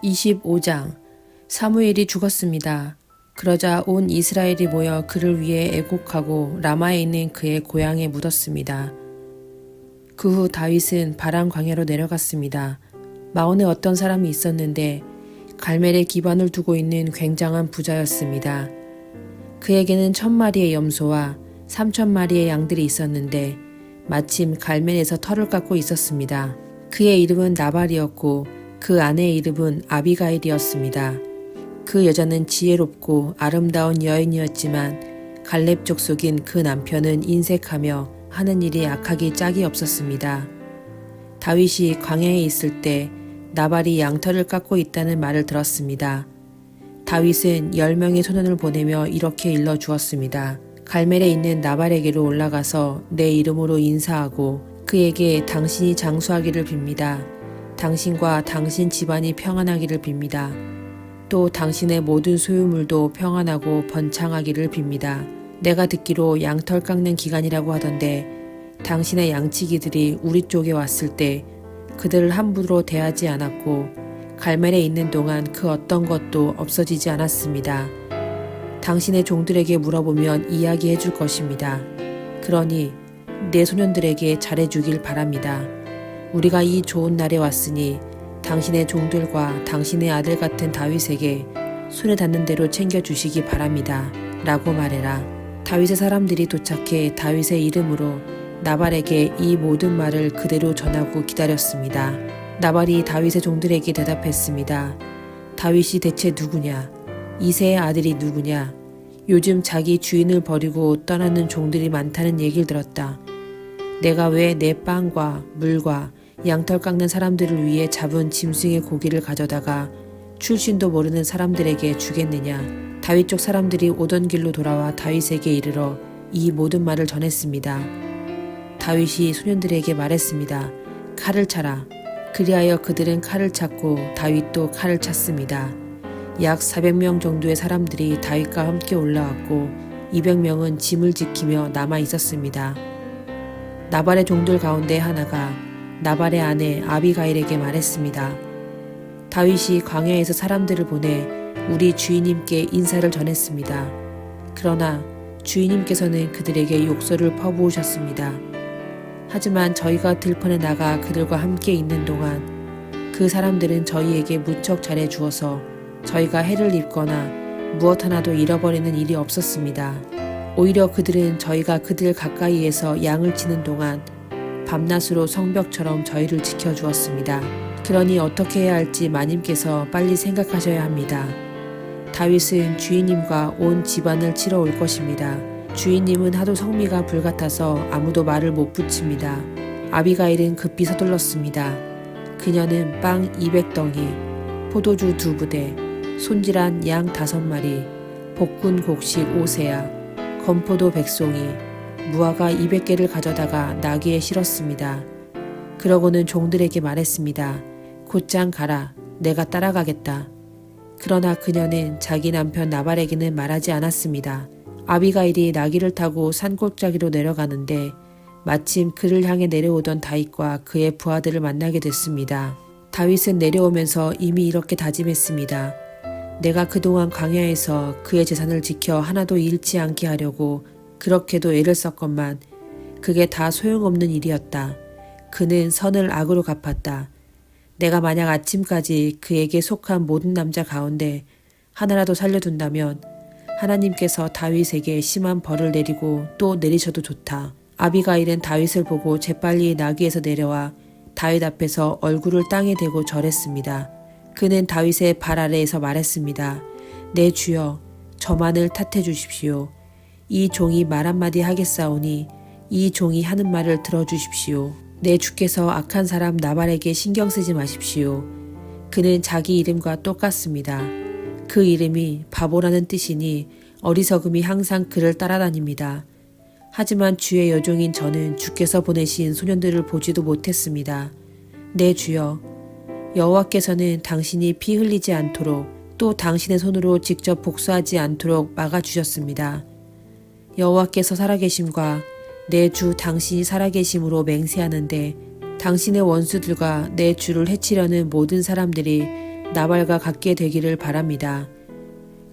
25장 사무엘이 죽었습니다. 그러자 온 이스라엘이 모여 그를 위해 애곡하고 라마에 있는 그의 고향에 묻었습니다. 그 후 다윗은 바람 광야로 내려갔습니다. 마온에 어떤 사람이 있었는데 갈멜에 기반을 두고 있는 굉장한 부자였습니다. 그에게는 1000마리의 염소와 3000마리의 양들이 있었는데 마침 갈멜에서 털을 깎고 있었습니다. 그의 이름은 나발이었고 그 아내의 이름은 아비가일이었습니다. 그 여자는 지혜롭고 아름다운 여인이었지만 갈렙 족속인 그 남편은 인색하며 하는 일이 악하기 짝이 없었습니다. 다윗이 광야에 있을 때 나발이 양털을 깎고 있다는 말을 들었습니다. 다윗은 10명의 소년을 보내며 이렇게 일러주었습니다. 갈멜에 있는 나발에게로 올라가서 내 이름으로 인사하고 그에게 당신이 장수하기를 빕니다. 당신과 당신 집안이 평안하기를 빕니다. 또 당신의 모든 소유물도 평안하고 번창하기를 빕니다. 내가 듣기로 양털 깎는 기간이라고 하던데 당신의 양치기들이 우리 쪽에 왔을 때 그들을 함부로 대하지 않았고 갈멜에 있는 동안 그 어떤 것도 없어지지 않았습니다. 당신의 종들에게 물어보면 이야기해 줄 것입니다. 그러니 내 소년들에게 잘해주길 바랍니다. 우리가 이 좋은 날에 왔으니 당신의 종들과 당신의 아들 같은 다윗에게 손에 닿는 대로 챙겨주시기 바랍니다. 라고 말해라. 다윗의 사람들이 도착해 다윗의 이름으로 나발에게 이 모든 말을 그대로 전하고 기다렸습니다. 나발이 다윗의 종들에게 대답했습니다. 다윗이 대체 누구냐? 이새의 아들이 누구냐? 요즘 자기 주인을 버리고 떠나는 종들이 많다는 얘기를 들었다. 내가 왜 내 빵과 물과 양털 깎는 사람들을 위해 잡은 짐승의 고기를 가져다가 출신도 모르는 사람들에게 주겠느냐. 다윗 쪽 사람들이 오던 길로 돌아와 다윗에게 이르러 이 모든 말을 전했습니다. 다윗이 소년들에게 말했습니다. 칼을 차라. 그리하여 그들은 칼을 찾고 다윗도 칼을 찼습니다. 약 400명 정도의 사람들이 다윗과 함께 올라왔고 200명은 짐을 지키며 남아 있었습니다. 나발의 종들 가운데 하나가 나발의 아내 아비가일에게 말했습니다. 다윗이 광야에서 사람들을 보내 우리 주인님께 인사를 전했습니다. 그러나 주인님께서는 그들에게 욕설을 퍼부으셨습니다. 하지만 저희가 들판에 나가 그들과 함께 있는 동안 그 사람들은 저희에게 무척 잘해 주어서 저희가 해를 입거나 무엇 하나도 잃어버리는 일이 없었습니다. 오히려 그들은 저희가 그들 가까이에서 양을 치는 동안 밤낮으로 성벽처럼 저희를 지켜주었습니다. 그러니 어떻게 해야 할지 마님께서 빨리 생각하셔야 합니다. 다윗은 주인님과 온 집안을 치러 올 것입니다. 주인님은 하도 성미가 불같아서 아무도 말을 못 붙입니다. 아비가일은 급히 서둘렀습니다. 그녀는 빵 200덩이, 포도주 2부대, 손질한 양 5마리, 볶은 곡식 5세야, 건포도 100송이, 무화과 200개를 가져다가 나귀에 실었습니다. 그러고는 종들에게 말했습니다. 곧장 가라. 내가 따라가겠다. 그러나 그녀는 자기 남편 나발에게는 말하지 않았습니다. 아비가일이 나귀를 타고 산골짜기로 내려가는데 마침 그를 향해 내려오던 다윗과 그의 부하들을 만나게 됐습니다. 다윗은 내려오면서 이미 이렇게 다짐했습니다. 내가 그동안 광야에서 그의 재산을 지켜 하나도 잃지 않게 하려고 그렇게도 애를 썼건만 그게 다 소용없는 일이었다. 그는 선을 악으로 갚았다. 내가 만약 아침까지 그에게 속한 모든 남자 가운데 하나라도 살려둔다면 하나님께서 다윗에게 심한 벌을 내리고 또 내리셔도 좋다. 아비가일은 다윗을 보고 재빨리 나귀에서 내려와 다윗 앞에서 얼굴을 땅에 대고 절했습니다. 그는 다윗의 발 아래에서 말했습니다. 내 주여, 저만을 탓해 주십시오. 이 종이 말 한마디 하겠사오니 이 종이 하는 말을 들어주십시오. 내 주께서 악한 사람 나발에게 신경 쓰지 마십시오. 그는 자기 이름과 똑같습니다. 그 이름이 바보라는 뜻이니 어리석음이 항상 그를 따라다닙니다. 하지만 주의 여종인 저는 주께서 보내신 소년들을 보지도 못했습니다. 내 주여, 여호와께서는 당신이 피 흘리지 않도록 또 당신의 손으로 직접 복수하지 않도록 막아주셨습니다. 여호와께서 살아계심과 내 주 당신이 살아계심으로 맹세하는데 당신의 원수들과 내 주를 해치려는 모든 사람들이 나발과 같게 되기를 바랍니다.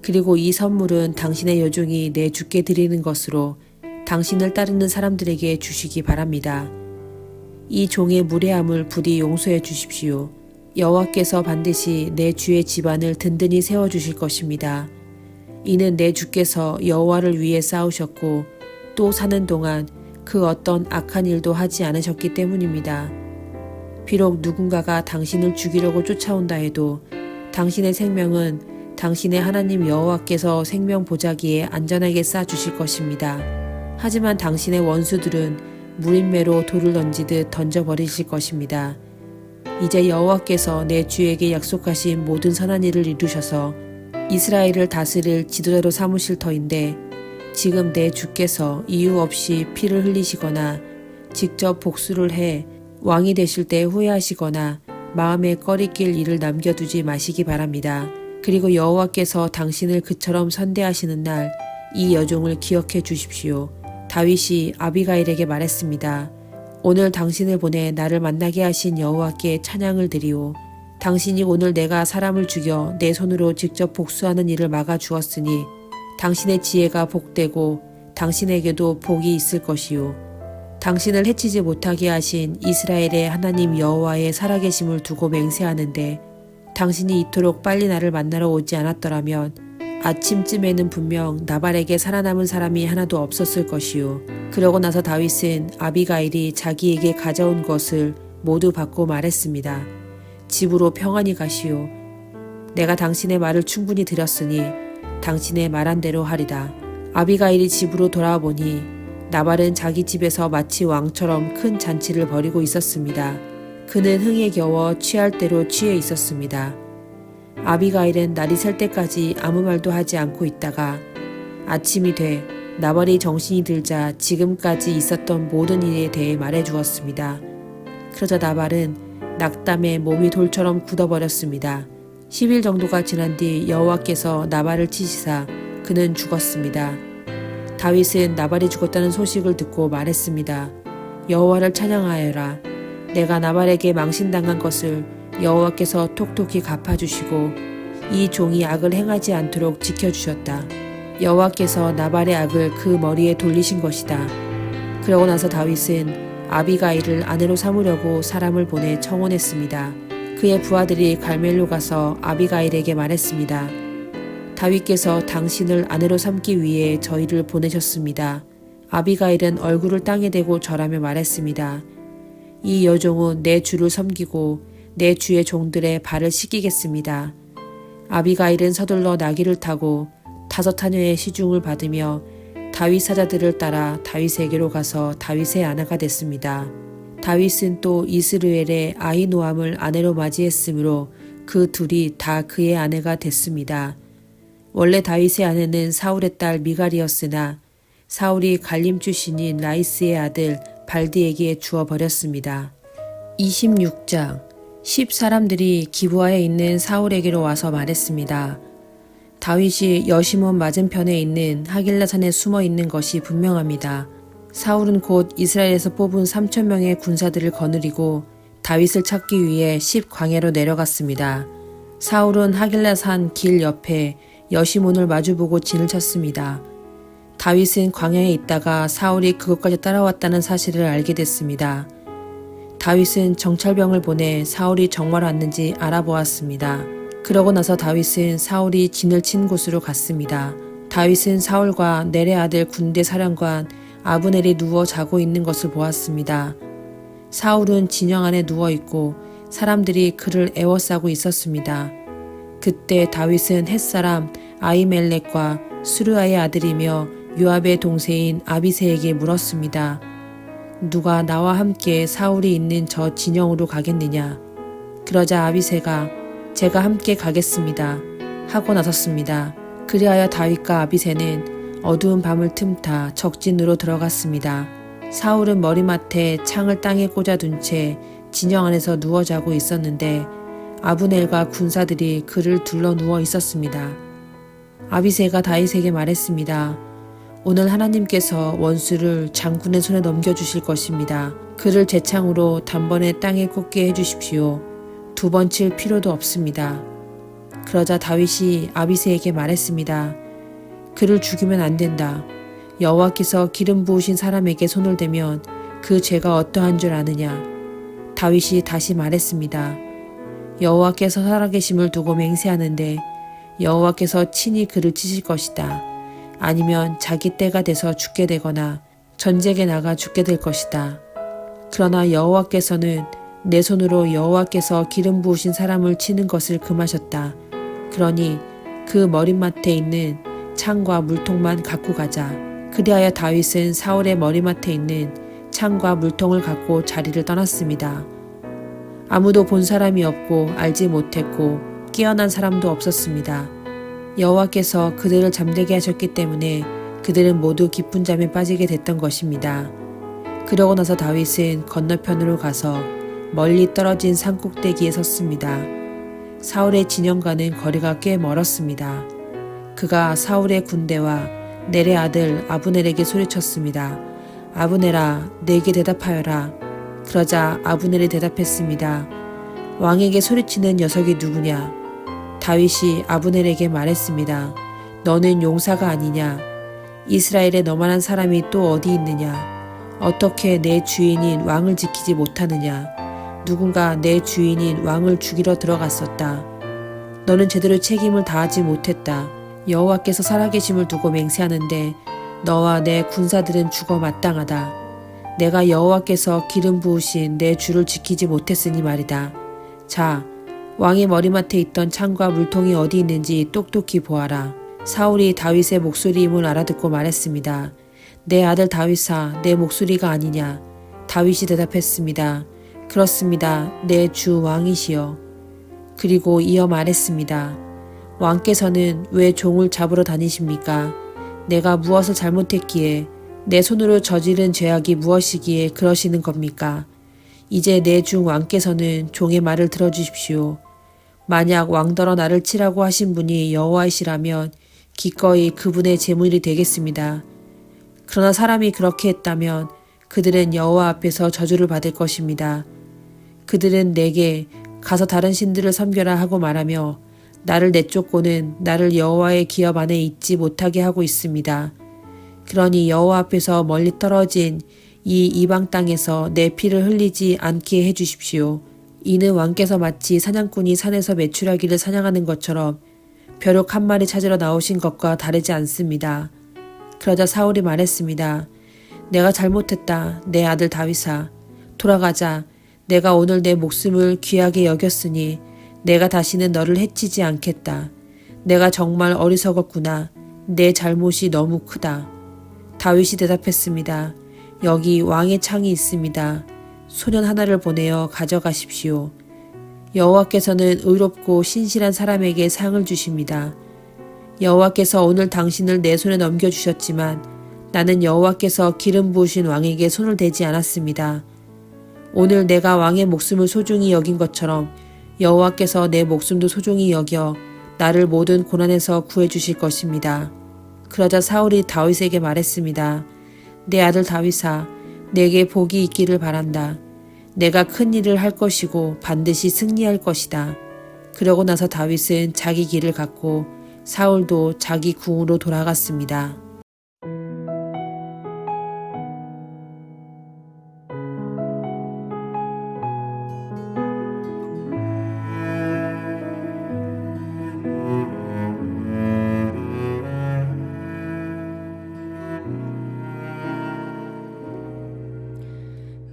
그리고 이 선물은 당신의 여종이 내 주께 드리는 것으로 당신을 따르는 사람들에게 주시기 바랍니다. 이 종의 무례함을 부디 용서해 주십시오. 여호와께서 반드시 내 주의 집안을 든든히 세워주실 것입니다. 이는 내 주께서 여호와를 위해 싸우셨고 또 사는 동안 그 어떤 악한 일도 하지 않으셨기 때문입니다. 비록 누군가가 당신을 죽이려고 쫓아온다 해도 당신의 생명은 당신의 하나님 여호와께서 생명 보자기에 안전하게 쌓아주실 것입니다. 하지만 당신의 원수들은 무림매로 돌을 던지듯 던져버리실 것입니다. 이제 여호와께서 내 주에게 약속하신 모든 선한 일을 이루셔서 이스라엘을 다스릴 지도자로 삼으실 터인데 지금 내 주께서 이유 없이 피를 흘리시거나 직접 복수를 해 왕이 되실 때 후회하시거나 마음에 꺼리낄 일을 남겨두지 마시기 바랍니다. 그리고 여호와께서 당신을 그처럼 선대하시는 날 이 여종을 기억해 주십시오. 다윗이 아비가일에게 말했습니다. 오늘 당신을 보내 나를 만나게 하신 여호와께 찬양을 드리오. 당신이 오늘 내가 사람을 죽여 내 손으로 직접 복수하는 일을 막아 주었으니 당신의 지혜가 복되고 당신에게도 복이 있을 것이요. 당신을 해치지 못하게 하신 이스라엘의 하나님 여호와의 살아계심을 두고 맹세하는데 당신이 이토록 빨리 나를 만나러 오지 않았더라면 아침쯤에는 분명 나발에게 살아남은 사람이 하나도 없었을 것이요. 그러고 나서 다윗은 아비가일이 자기에게 가져온 것을 모두 받고 말했습니다. 집으로 평안히 가시오. 내가 당신의 말을 충분히 들었으니 당신의 말한 대로 하리다. 아비가일이 집으로 돌아와 보니 나발은 자기 집에서 마치 왕처럼 큰 잔치를 벌이고 있었습니다. 그는 흥에 겨워 취할 대로 취해 있었습니다. 아비가일은 날이 셀 때까지 아무 말도 하지 않고 있다가 아침이 돼 나발이 정신이 들자 지금까지 있었던 모든 일에 대해 말해 주었습니다. 그러자 나발은 낙담에 몸이 돌처럼 굳어버렸습니다. 10일 정도가 지난 뒤 여호와께서 나발을 치시사 그는 죽었습니다. 다윗은 나발이 죽었다는 소식을 듣고 말했습니다. 여호와를 찬양하여라. 내가 나발에게 망신당한 것을 여호와께서 톡톡히 갚아주시고 이 종이 악을 행하지 않도록 지켜주셨다. 여호와께서 나발의 악을 그 머리에 돌리신 것이다. 그러고 나서 다윗은 아비가일을 아내로 삼으려고 사람을 보내 청혼했습니다. 그의 부하들이 갈멜로 가서 아비가일에게 말했습니다. 다윗께서 당신을 아내로 삼기 위해 저희를 보내셨습니다. 아비가일은 얼굴을 땅에 대고 절하며 말했습니다. 이 여종은 내 주를 섬기고 내 주의 종들의 발을 씻기겠습니다. 아비가일은 서둘러 나귀를 타고 5하녀의 시중을 받으며 다윗 사자들을 따라 다윗에게로 가서 다윗의 아내가 됐습니다. 다윗은 또 이스루엘의 아히노함을 아내로 맞이했으므로 그 둘이 다 그의 아내가 됐습니다. 원래 다윗의 아내는 사울의 딸 미갈이었으나 사울이 갈림 출신인 라이스의 아들 발디에게 주어버렸습니다. 26장 10사람들이 기브아에 있는 사울에게로 와서 말했습니다. 다윗이 여시몬 맞은편에 있는 하길라산에 숨어 있는 것이 분명합니다. 사울은 곧 이스라엘에서 뽑은 3,000명의 군사들을 거느리고 다윗을 찾기 위해 10광야로 내려갔습니다. 사울은 하길라산 길 옆에 여시몬을 마주보고 진을 쳤습니다. 다윗은 광야에 있다가 사울이 그것까지 따라왔다는 사실을 알게 됐습니다. 다윗은 정찰병을 보내 사울이 정말 왔는지 알아보았습니다. 그러고 나서 다윗은 사울이 진을 친 곳으로 갔습니다. 다윗은 사울과 넬의 아들 군대 사령관 아브넬이 누워 자고 있는 것을 보았습니다. 사울은 진영 안에 누워 있고 사람들이 그를 에워싸고 있었습니다. 그때 다윗은 햇사람 아히멜렉과 수르아의 아들이며 요압의 동생인 아비새에게 물었습니다. 누가 나와 함께 사울이 있는 저 진영으로 가겠느냐? 그러자 아비새가 제가 함께 가겠습니다 하고 나섰습니다. 그리하여 다윗과 아비새는 어두운 밤을 틈타 적진으로 들어갔습니다. 사울은 머리맡에 창을 땅에 꽂아둔 채 진영 안에서 누워 자고 있었는데 아브넬과 군사들이 그를 둘러 누워 있었습니다. 아비새가 다윗에게 말했습니다. 오늘 하나님께서 원수를 장군의 손에 넘겨주실 것입니다. 그를 제 창으로 단번에 땅에 꽂게 해주십시오. 2번 칠 필요도 없습니다. 그러자 다윗이 아비새에게 말했습니다. 그를 죽이면 안 된다. 여호와께서 기름 부으신 사람에게 손을 대면 그 죄가 어떠한 줄 아느냐. 다윗이 다시 말했습니다. 여호와께서 살아계심을 두고 맹세하는데 여호와께서 친히 그를 치실 것이다. 아니면 자기 때가 돼서 죽게 되거나 전쟁에 나가 죽게 될 것이다. 그러나 여호와께서는 내 손으로 여호와께서 기름 부으신 사람을 치는 것을 금하셨다. 그러니 그 머리맡에 있는 창과 물통만 갖고 가자. 그리하여 다윗은 사울의 머리맡에 있는 창과 물통을 갖고 자리를 떠났습니다. 아무도 본 사람이 없고 알지 못했고 깨어난 사람도 없었습니다. 여호와께서 그들을 잠들게 하셨기 때문에 그들은 모두 깊은 잠에 빠지게 됐던 것입니다. 그러고 나서 다윗은 건너편으로 가서 멀리 떨어진 산 꼭대기에 섰습니다. 사울의 진영과는 거리가 꽤 멀었습니다. 그가 사울의 군대와 넬의 아들 아브넬에게 소리쳤습니다. 아브넬아, 내게 대답하여라. 그러자 아브넬이 대답했습니다. 왕에게 소리치는 녀석이 누구냐? 다윗이 아브넬에게 말했습니다. 너는 용사가 아니냐? 이스라엘에 너만한 사람이 또 어디 있느냐? 어떻게 내 주인인 왕을 지키지 못하느냐? 누군가 내 주인인 왕을 죽이러 들어갔었다. 너는 제대로 책임을 다하지 못했다. 여호와께서 살아계심을 두고 맹세하는데 너와 내 군사들은 죽어 마땅하다. 내가 여호와께서 기름 부으신 내 주를 지키지 못했으니 말이다. 자, 왕의 머리맡에 있던 창과 물통이 어디 있는지 똑똑히 보아라. 사울이 다윗의 목소리임을 알아듣고 말했습니다. 내 아들 다윗아, 내 목소리가 아니냐? 다윗이 대답했습니다. 그렇습니다. 내 주 왕이시여. 그리고 이어 말했습니다. 왕께서는 왜 종을 잡으러 다니십니까? 내가 무엇을 잘못했기에 내 손으로 저지른 죄악이 무엇이기에 그러시는 겁니까? 이제 내 주 왕께서는 종의 말을 들어주십시오. 만약 왕더러 나를 치라고 하신 분이 여호와이시라면 기꺼이 그분의 제물이 되겠습니다. 그러나 사람이 그렇게 했다면 그들은 여호와 앞에서 저주를 받을 것입니다. 그들은 내게 가서 다른 신들을 섬겨라 하고 말하며 나를 내쫓고는 나를 여호와의 기업 안에 있지 못하게 하고 있습니다. 그러니 여호와 앞에서 멀리 떨어진 이 이방 땅에서 내 피를 흘리지 않게 해주십시오. 이는 왕께서 마치 사냥꾼이 산에서 메추라기를 사냥하는 것처럼 벼룩 한 마리 찾으러 나오신 것과 다르지 않습니다. 그러자 사울이 말했습니다. 내가 잘못했다. 내 아들 다윗아. 돌아가자. 내가 오늘 내 목숨을 귀하게 여겼으니 내가 다시는 너를 해치지 않겠다. 내가 정말 어리석었구나. 내 잘못이 너무 크다. 다윗이 대답했습니다. 여기 왕의 창이 있습니다. 소년 하나를 보내어 가져가십시오. 여호와께서는 의롭고 신실한 사람에게 상을 주십니다. 여호와께서 오늘 당신을 내 손에 넘겨주셨지만 나는 여호와께서 기름 부으신 왕에게 손을 대지 않았습니다. 오늘 내가 왕의 목숨을 소중히 여긴 것처럼 여호와께서 내 목숨도 소중히 여겨 나를 모든 고난에서 구해주실 것입니다. 그러자 사울이 다윗에게 말했습니다. 내 아들 다윗아, 내게 복이 있기를 바란다. 내가 큰 일을 할 것이고 반드시 승리할 것이다. 그러고 나서 다윗은 자기 길을 갔고 사울도 자기 궁으로 돌아갔습니다.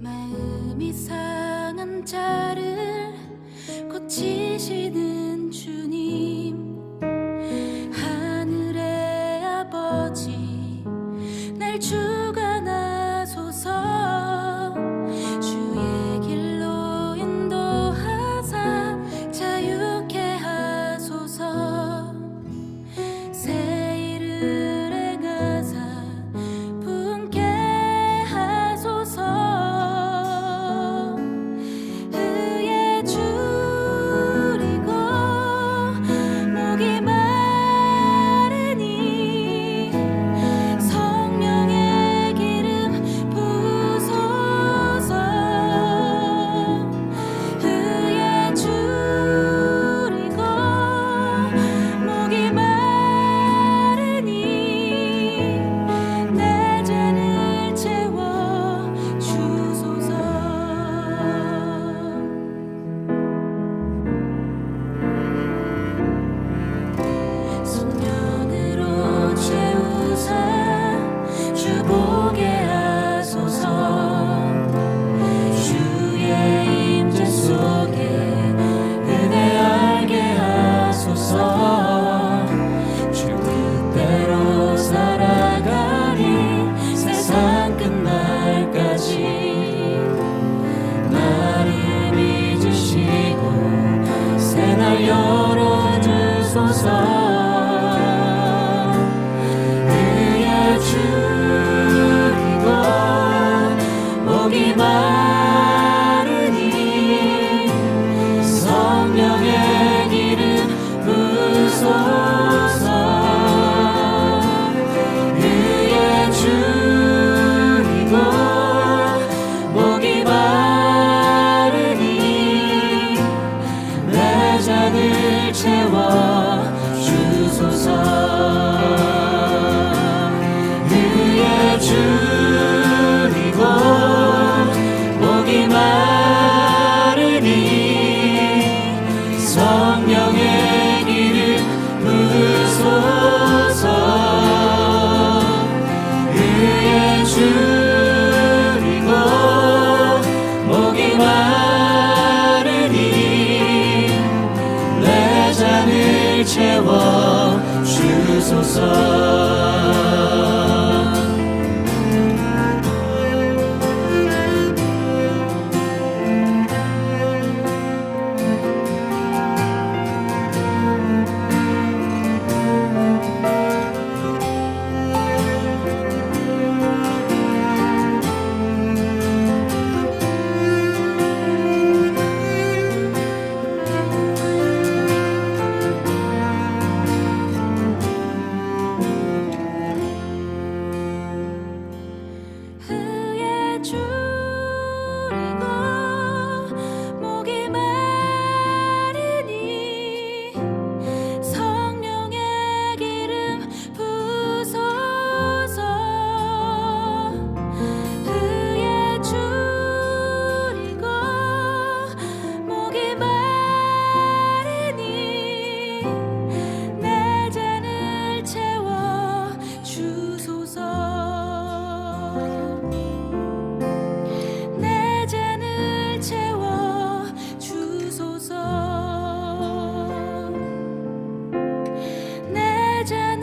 마음이 상한 자를 고치시는 주님, 하늘의 아버지 날 주관하소서. 주의 길로 인도하사 자유케 하소서. 새 일을 행하사 분케 하소서. 의에 줄이고 주소서 그의 줄이고 목이 마르니 성령의 기름 부으소서 그의 줄이고 목이 마르니 내 잔을 채워 주소서 그의 줄이고 목이 마르니 성령의 기름 부으소서 그의 줄이고 목이 마르니 내 잔을 채워 주소서 그의 줄이고 목이 마르니 성령의 기름 부으소서 그의 줄이고 목이 마르니 내 잔을 채워 주소서 내 잔을 채워 주소서 내 잔을